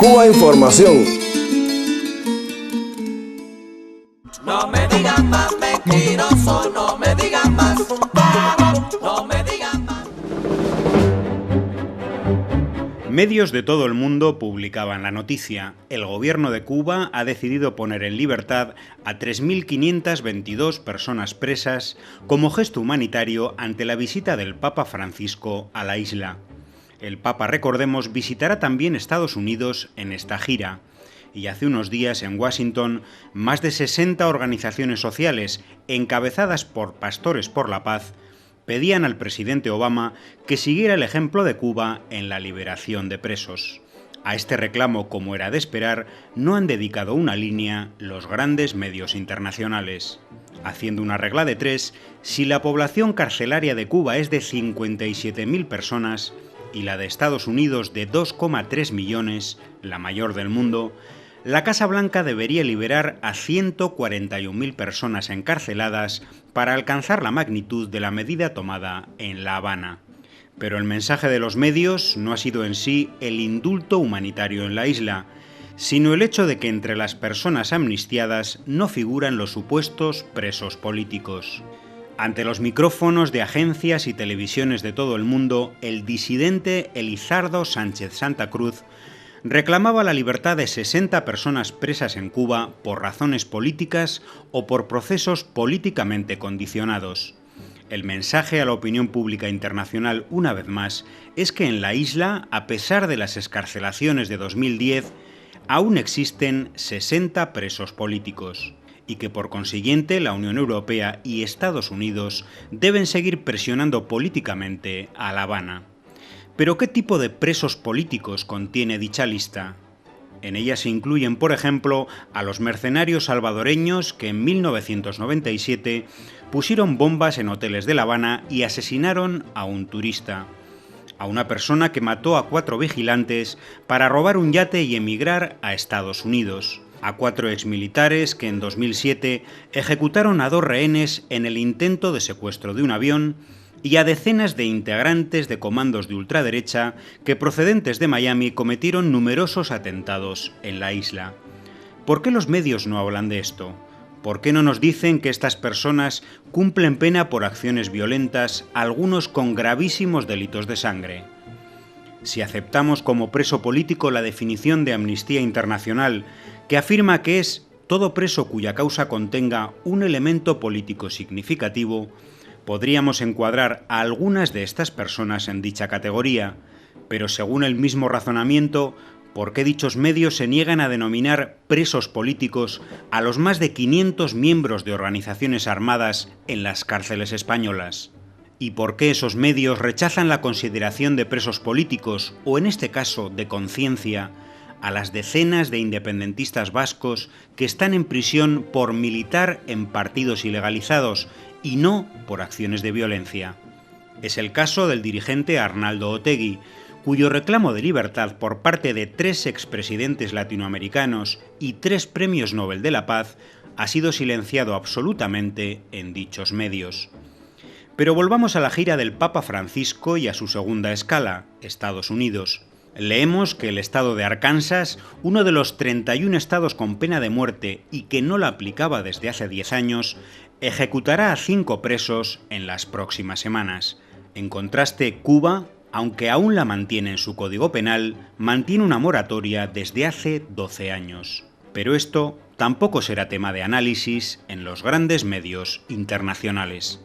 Cuba Información. No me digan más mentiroso, no me digan más, no me digan más. Medios de todo el mundo publicaban la noticia. El gobierno de Cuba ha decidido poner en libertad a 3.522 personas presas como gesto humanitario ante la visita del Papa Francisco a la isla. El Papa, recordemos, visitará también Estados Unidos en esta gira. Y hace unos días en Washington, más de 60 organizaciones sociales, encabezadas por Pastores por la Paz, pedían al presidente Obama que siguiera el ejemplo de Cuba en la liberación de presos. A este reclamo, como era de esperar, no han dedicado una línea los grandes medios internacionales. Haciendo una regla de 3, si la población carcelaria de Cuba es de 57.000 personas y la de Estados Unidos de 2,3 millones, la mayor del mundo, la Casa Blanca debería liberar a 141.000 personas encarceladas para alcanzar la magnitud de la medida tomada en La Habana. Pero el mensaje de los medios no ha sido en sí el indulto humanitario en la isla, sino el hecho de que entre las personas amnistiadas no figuran los supuestos presos políticos. Ante los micrófonos de agencias y televisiones de todo el mundo, el disidente Elizardo Sánchez Santa Cruz reclamaba la libertad de 60 personas presas en Cuba por razones políticas o por procesos políticamente condicionados. El mensaje a la opinión pública internacional, una vez más, es que en la isla, a pesar de las excarcelaciones de 2010, aún existen 60 presos políticos, y que por consiguiente la Unión Europea y Estados Unidos deben seguir presionando políticamente a La Habana. ¿Pero qué tipo de presos políticos contiene dicha lista? En ella se incluyen, por ejemplo, a los mercenarios salvadoreños que en 1997 pusieron bombas en hoteles de La Habana y asesinaron a un turista, a una persona que mató a 4 vigilantes para robar un yate y emigrar a Estados Unidos, a 4 exmilitares que en 2007 ejecutaron a 2 rehenes en el intento de secuestro de un avión, y a decenas de integrantes de comandos de ultraderecha que procedentes de Miami cometieron numerosos atentados en la isla. ¿Por qué los medios no hablan de esto? ¿Por qué no nos dicen que estas personas cumplen pena por acciones violentas, algunos con gravísimos delitos de sangre? Si aceptamos como preso político la definición de Amnistía Internacional, que afirma que es todo preso cuya causa contenga un elemento político significativo, podríamos encuadrar a algunas de estas personas en dicha categoría, pero según el mismo razonamiento, ¿por qué dichos medios se niegan a denominar presos políticos a los más de 500 miembros de organizaciones armadas en las cárceles españolas? ¿Y por qué esos medios rechazan la consideración de presos políticos, o en este caso de conciencia, a las decenas de independentistas vascos que están en prisión por militar en partidos ilegalizados y no por acciones de violencia? Es el caso del dirigente Arnaldo Otegi, cuyo reclamo de libertad por parte de 3 expresidentes latinoamericanos y 3 premios Nobel de la Paz ha sido silenciado absolutamente en dichos medios. Pero volvamos a la gira del Papa Francisco y a su segunda escala, Estados Unidos. Leemos que el estado de Arkansas, uno de los 31 estados con pena de muerte y que no la aplicaba desde hace 10 años, ejecutará a 5 presos en las próximas semanas. En contraste, Cuba, aunque aún la mantiene en su código penal, mantiene una moratoria desde hace 12 años. Pero esto tampoco será tema de análisis en los grandes medios internacionales.